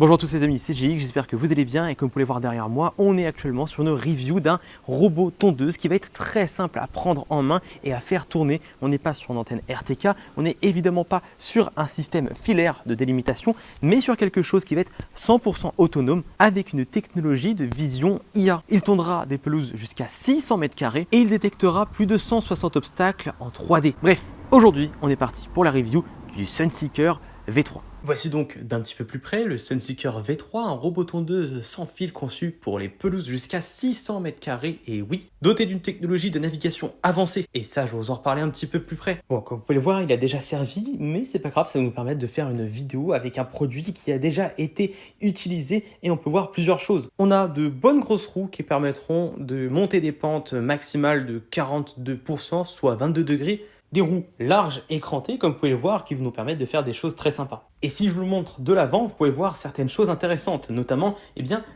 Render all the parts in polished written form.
Bonjour à tous les amis, c'est GX, j'espère que vous allez bien et comme vous pouvez voir derrière moi, on est actuellement sur une review d'un robot tondeuse qui va être très simple à prendre en main et à faire tourner. On n'est pas sur une antenne RTK, on n'est évidemment pas sur un système filaire de délimitation, mais sur quelque chose qui va être 100% autonome avec une technologie de vision IA. Il tondra des pelouses jusqu'à 600 mètres carrés et il détectera plus de 160 obstacles en 3D. Bref, aujourd'hui, on est parti pour la review du Sunseeker V3. Voici donc d'un petit peu plus près le Sunseeker V3, un robot tondeuse sans fil conçu pour les pelouses jusqu'à 600 mètres carrés et oui, doté d'une technologie de navigation avancée. Et ça, je vais vous en reparler un petit peu plus près. Bon, comme vous pouvez le voir, il a déjà servi, mais c'est pas grave, ça va nous permettre de faire une vidéo avec un produit qui a déjà été utilisé et on peut voir plusieurs choses. On a de bonnes grosses roues qui permettront de monter des pentes maximales de 42%, soit 22 degrés. Des roues larges écrantées, comme vous pouvez le voir, qui vont nous permettre de faire des choses très sympas. Et si je vous le montre de l'avant, vous pouvez voir certaines choses intéressantes, notamment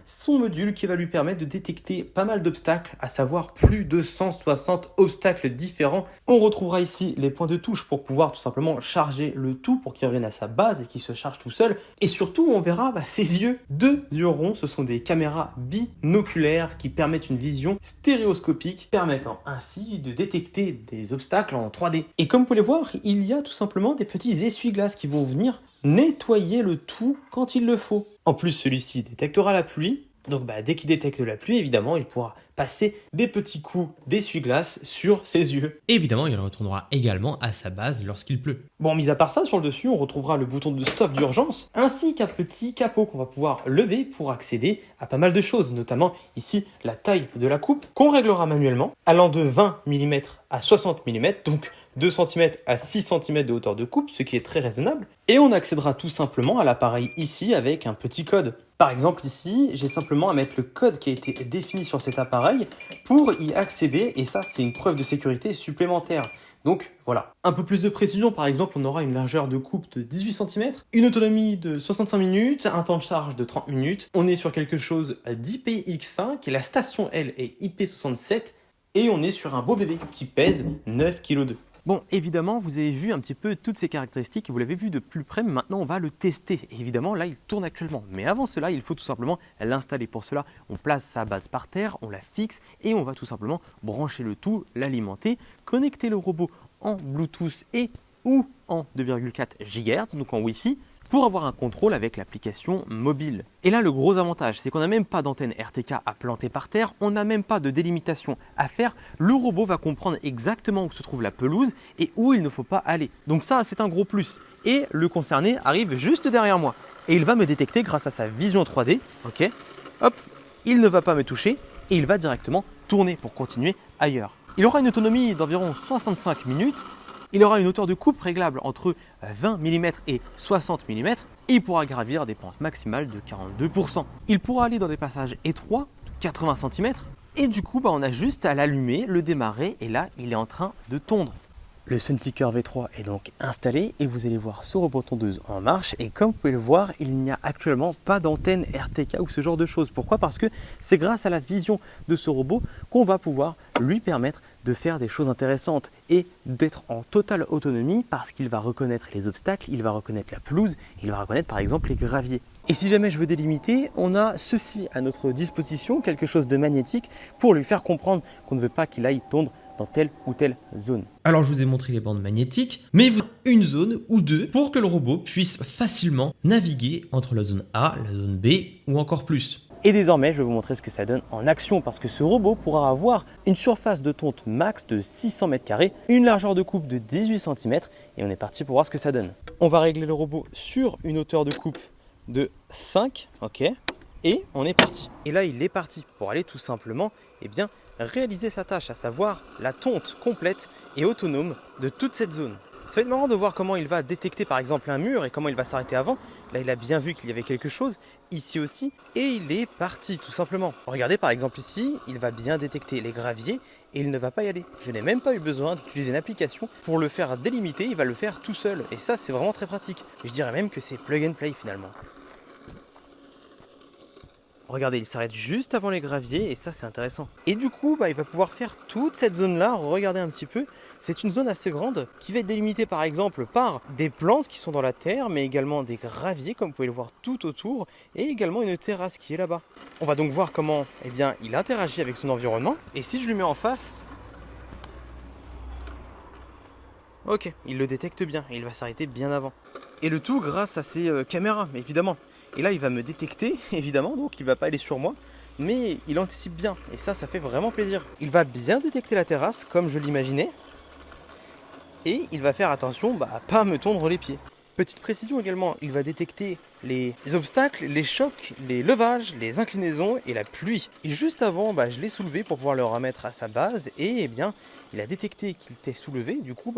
son module qui va lui permettre de détecter pas mal d'obstacles, à savoir plus de 160 obstacles différents. On retrouvera ici les points de touche pour pouvoir tout simplement charger le tout pour qu'il revienne à sa base et qu'il se charge tout seul. Et surtout, on verra ses yeux. 2 yeux ronds, ce sont des caméras binoculaires qui permettent une vision stéréoscopique, permettant ainsi de détecter des obstacles en 3D. Et comme vous pouvez le voir, il y a tout simplement des petits essuie-glaces qui vont venir nettoyer le tout quand il le faut. En plus, celui-ci détectera la pluie. Donc dès qu'il détecte la pluie, évidemment, il pourra passer des petits coups d'essuie-glace sur ses yeux. Évidemment, il retournera également à sa base lorsqu'il pleut. Bon, mis à part ça, sur le dessus, on retrouvera le bouton de stop d'urgence, ainsi qu'un petit capot qu'on va pouvoir lever pour accéder à pas mal de choses, notamment ici la taille de la coupe, qu'on réglera manuellement, allant de 20 mm à 60 mm, donc 2 cm à 6 cm de hauteur de coupe, ce qui est très raisonnable. Et on accédera tout simplement à l'appareil ici avec un petit code. Par exemple ici, j'ai simplement à mettre le code qui a été défini sur cet appareil pour y accéder, et ça c'est une preuve de sécurité supplémentaire. Donc voilà. Un peu plus de précision, par exemple, on aura une largeur de coupe de 18 cm, une autonomie de 65 minutes, un temps de charge de 30 minutes. On est sur quelque chose d'IPX5, et la station elle est IP67, et on est sur un beau bébé qui pèse 9,2 kg. Bon, évidemment, vous avez vu un petit peu toutes ces caractéristiques, vous l'avez vu de plus près, mais maintenant on va le tester. Et évidemment, là, il tourne actuellement. Mais avant cela, il faut tout simplement l'installer. Pour cela, on place sa base par terre, on la fixe et on va tout simplement brancher le tout, l'alimenter, connecter le robot en Bluetooth et ou en 2,4 GHz, donc en Wi-Fi, pour avoir un contrôle avec l'application mobile. Et là, le gros avantage, c'est qu'on n'a même pas d'antenne RTK à planter par terre, on n'a même pas de délimitation à faire. Le robot va comprendre exactement où se trouve la pelouse et où il ne faut pas aller. Donc ça, c'est un gros plus. Et le concerné arrive juste derrière moi. Et il va me détecter grâce à sa vision 3D. Ok, hop, il ne va pas me toucher et il va directement tourner pour continuer ailleurs. Il aura une autonomie d'environ 65 minutes. Il aura une hauteur de coupe réglable entre 20 mm et 60 mm et il pourra gravir des pentes maximales de 42%. Il pourra aller dans des passages étroits de 80 cm et du coup on a juste à l'allumer, le démarrer et là il est en train de tondre. Le Sunseeker V3 est donc installé et vous allez voir ce robot tondeuse en marche et comme vous pouvez le voir, il n'y a actuellement pas d'antenne RTK ou ce genre de choses. Pourquoi ? Parce que c'est grâce à la vision de ce robot qu'on va pouvoir lui permettre de faire des choses intéressantes et d'être en totale autonomie parce qu'il va reconnaître les obstacles, il va reconnaître la pelouse, il va reconnaître par exemple les graviers. Et si jamais je veux délimiter, on a ceci à notre disposition, quelque chose de magnétique pour lui faire comprendre qu'on ne veut pas qu'il aille tondre dans telle ou telle zone. Alors je vous ai montré les bandes magnétiques, mais vous avez une zone ou deux pour que le robot puisse facilement naviguer entre la zone A, la zone B ou encore plus. Et désormais, je vais vous montrer ce que ça donne en action parce que ce robot pourra avoir une surface de tonte max de 600 m², une largeur de coupe de 18 cm et on est parti pour voir ce que ça donne. On va régler le robot sur une hauteur de coupe de 5, ok, et on est parti. Et là, il est parti pour aller tout simplement, réaliser sa tâche, à savoir la tonte complète et autonome de toute cette zone. Ça va être marrant de voir comment il va détecter par exemple un mur et comment il va s'arrêter avant. Là, il a bien vu qu'il y avait quelque chose, ici aussi, et il est parti tout simplement. Regardez par exemple ici, il va bien détecter les graviers et il ne va pas y aller. Je n'ai même pas eu besoin d'utiliser une application pour le faire délimiter, il va le faire tout seul. Et ça, c'est vraiment très pratique. Je dirais même que c'est plug and play finalement. Regardez, il s'arrête juste avant les graviers et ça c'est intéressant. Et du coup, il va pouvoir faire toute cette zone-là. Regardez un petit peu. C'est une zone assez grande qui va être délimitée par exemple par des plantes qui sont dans la terre, mais également des graviers comme vous pouvez le voir tout autour et également une terrasse qui est là-bas. On va donc voir comment il interagit avec son environnement. Et si je lui mets en face, ok, il le détecte bien et il va s'arrêter bien avant. Et le tout grâce à ses caméras, évidemment. Et là, il va me détecter, évidemment, donc il va pas aller sur moi, mais il anticipe bien. Et ça fait vraiment plaisir. Il va bien détecter la terrasse, comme je l'imaginais. Et il va faire attention à pas me tondre les pieds. Petite précision également, il va détecter les obstacles, les chocs, les levages, les inclinaisons et la pluie. Et juste avant, je l'ai soulevé pour pouvoir le remettre à sa base. Et il a détecté qu'il était soulevé, du coup,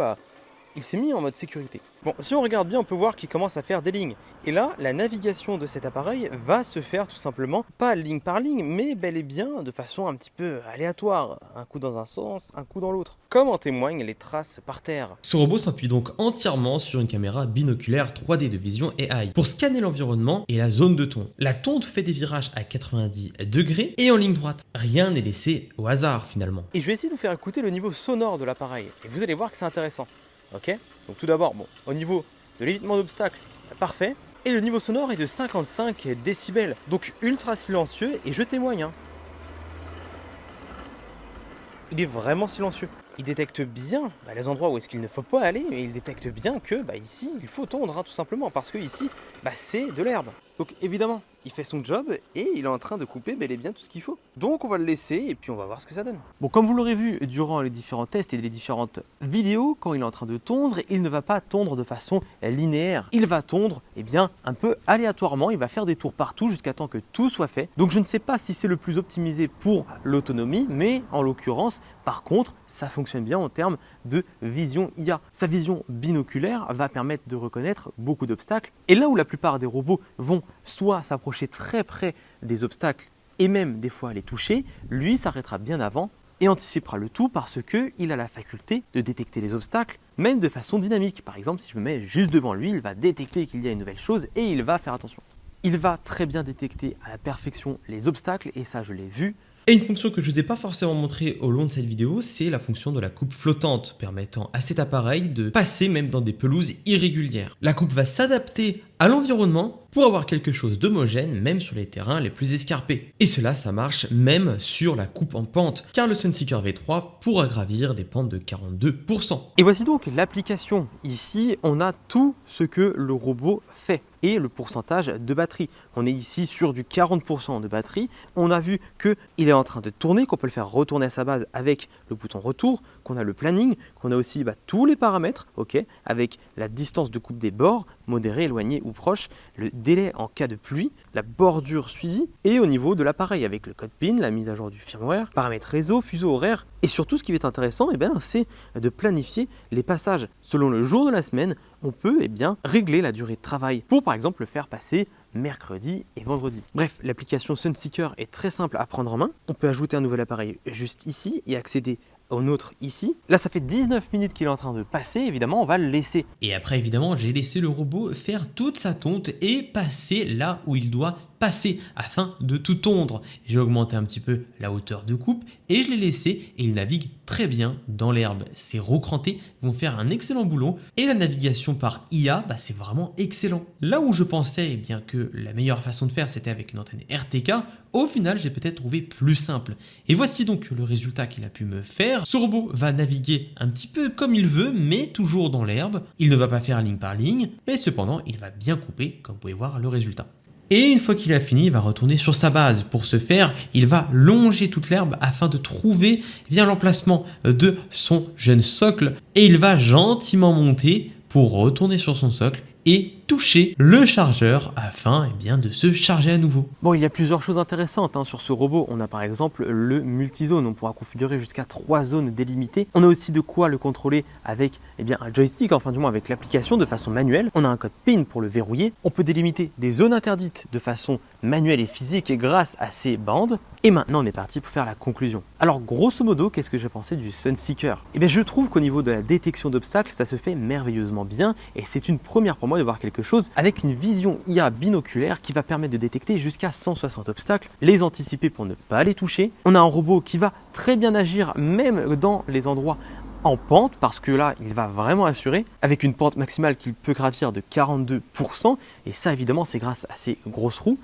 il s'est mis en mode sécurité. Bon, si on regarde bien, on peut voir qu'il commence à faire des lignes. Et là, la navigation de cet appareil va se faire tout simplement, pas ligne par ligne, mais bel et bien de façon un petit peu aléatoire. Un coup dans un sens, un coup dans l'autre. Comme en témoignent les traces par terre. Ce robot s'appuie donc entièrement sur une caméra binoculaire 3D de vision AI pour scanner l'environnement et la zone de tonte. La tonte fait des virages à 90 degrés et en ligne droite. Rien n'est laissé au hasard finalement. Et je vais essayer de vous faire écouter le niveau sonore de l'appareil. Et vous allez voir que c'est intéressant. Ok, donc tout d'abord, au niveau de l'évitement d'obstacles, parfait. Et le niveau sonore est de 55 décibels, donc ultra silencieux, et je témoigne. Il est vraiment silencieux. Il détecte bien les endroits où est-ce qu'il ne faut pas aller, mais il détecte bien que ici, il faut tondre, tout simplement, parce que ici, c'est de l'herbe. Donc évidemment, il fait son job et il est en train de couper bel et bien tout ce qu'il faut. Donc on va le laisser et puis on va voir ce que ça donne. Bon, comme vous l'aurez vu durant les différents tests et les différentes vidéos, quand il est en train de tondre, il ne va pas tondre de façon linéaire. Il va tondre un peu aléatoirement, il va faire des tours partout jusqu'à temps que tout soit fait. Donc je ne sais pas si c'est le plus optimisé pour l'autonomie, mais en l'occurrence, par contre, ça fonctionne bien en termes de vision IA. Sa vision binoculaire va permettre de reconnaître beaucoup d'obstacles. Et là où la plupart des robots vont soit s'approcher très près des obstacles et même des fois les toucher, lui s'arrêtera bien avant et anticipera le tout parce qu'il a la faculté de détecter les obstacles, même de façon dynamique. Par exemple, si je me mets juste devant lui, il va détecter qu'il y a une nouvelle chose et il va faire attention. Il va très bien détecter à la perfection les obstacles et ça je l'ai vu. Et une fonction que je ne vous ai pas forcément montrée au long de cette vidéo, c'est la fonction de la coupe flottante, permettant à cet appareil de passer même dans des pelouses irrégulières. La coupe va s'adapter à l'environnement pour avoir quelque chose d'homogène même sur les terrains les plus escarpés. Et cela, ça marche même sur la coupe en pente, car le Sunseeker V3 pourra gravir des pentes de 42%. Et voici donc l'application. Ici, on a tout ce que le robot fait et le pourcentage de batterie. On est ici sur du 40% de batterie. On a vu qu'il est en train de tourner, qu'on peut le faire retourner à sa base avec le bouton retour, qu'on a le planning, qu'on a aussi tous les paramètres, avec la distance de coupe des bords, modéré, éloigné ou proche, le délai en cas de pluie, la bordure suivie et au niveau de l'appareil avec le code PIN, la mise à jour du firmware, paramètres réseau, fuseau horaire. Et surtout, ce qui va être intéressant, c'est de planifier les passages. Selon le jour de la semaine, on peut régler la durée de travail pour par exemple le faire passer mercredi et vendredi. Bref, l'application Sunseeker est très simple à prendre en main. On peut ajouter un nouvel appareil juste ici et accéder au nôtre ici. Là, ça fait 19 minutes qu'il est en train de passer. Évidemment, on va le laisser. Et après, évidemment, j'ai laissé le robot faire toute sa tonte et passer là où il doit passer afin de tout tondre. J'ai augmenté un petit peu la hauteur de coupe et je l'ai laissé et il navigue très bien dans l'herbe. Ces roues crantées vont faire un excellent boulot et la navigation par IA, c'est vraiment excellent. Là où je pensais que la meilleure façon de faire c'était avec une antenne RTK, au final j'ai peut-être trouvé plus simple. Et voici donc le résultat qu'il a pu me faire. Ce robot va naviguer un petit peu comme il veut, mais toujours dans l'herbe. Il ne va pas faire ligne par ligne, mais cependant il va bien couper, comme vous pouvez voir le résultat. Et une fois qu'il a fini, il va retourner sur sa base. Pour ce faire, il va longer toute l'herbe afin de trouver l'emplacement de son jeune socle. Et il va gentiment monter pour retourner sur son socle et toucher le chargeur afin de se charger à nouveau. Bon, il y a plusieurs choses intéressantes sur ce robot. On a par exemple le multizone, on pourra configurer jusqu'à 3 zones délimitées. On a aussi de quoi le contrôler avec un joystick, enfin du moins avec l'application de façon manuelle. On a un code PIN pour le verrouiller. On peut délimiter des zones interdites de façon manuelle et physique grâce à ces bandes. Et maintenant, on est parti pour faire la conclusion. Alors, grosso modo, qu'est-ce que j'ai pensé du Sunseeker ? Je trouve qu'au niveau de la détection d'obstacles, ça se fait merveilleusement bien et c'est une première pour moi de voir quelque quelque chose avec une vision IA binoculaire qui va permettre de détecter jusqu'à 160 obstacles, les anticiper pour ne pas les toucher. On a un robot qui va très bien agir même dans les endroits en pente, parce que là, il va vraiment assurer, avec une pente maximale qu'il peut gravir de 42%, et ça évidemment c'est grâce à ces grosses roues.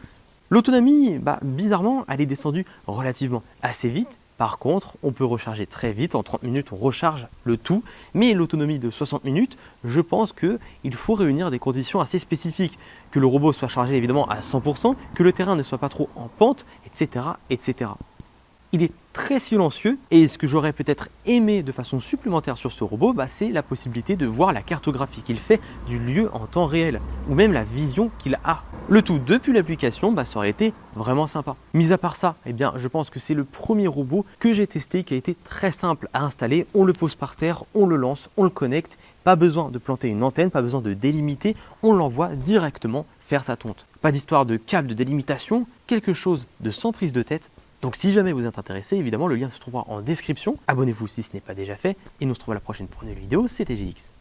L'autonomie, bizarrement, elle est descendue relativement assez vite. Par contre, on peut recharger très vite, en 30 minutes on recharge le tout, mais l'autonomie de 60 minutes, je pense qu'il faut réunir des conditions assez spécifiques, que le robot soit chargé évidemment à 100%, que le terrain ne soit pas trop en pente, etc. etc. Il est très silencieux et ce que j'aurais peut-être aimé de façon supplémentaire sur ce robot, c'est la possibilité de voir la cartographie qu'il fait du lieu en temps réel ou même la vision qu'il a. Le tout depuis l'application, ça aurait été vraiment sympa. Mis à part ça, je pense que c'est le premier robot que j'ai testé qui a été très simple à installer. On le pose par terre, on le lance, on le connecte. Pas besoin de planter une antenne, pas besoin de délimiter, on l'envoie directement faire sa tonte. Pas d'histoire de câble de délimitation, quelque chose de sans prise de tête. Donc si jamais vous êtes intéressé, évidemment le lien se trouvera en description. Abonnez-vous si ce n'est pas déjà fait et nous on se retrouve à la prochaine pour une nouvelle vidéo. C'était JX.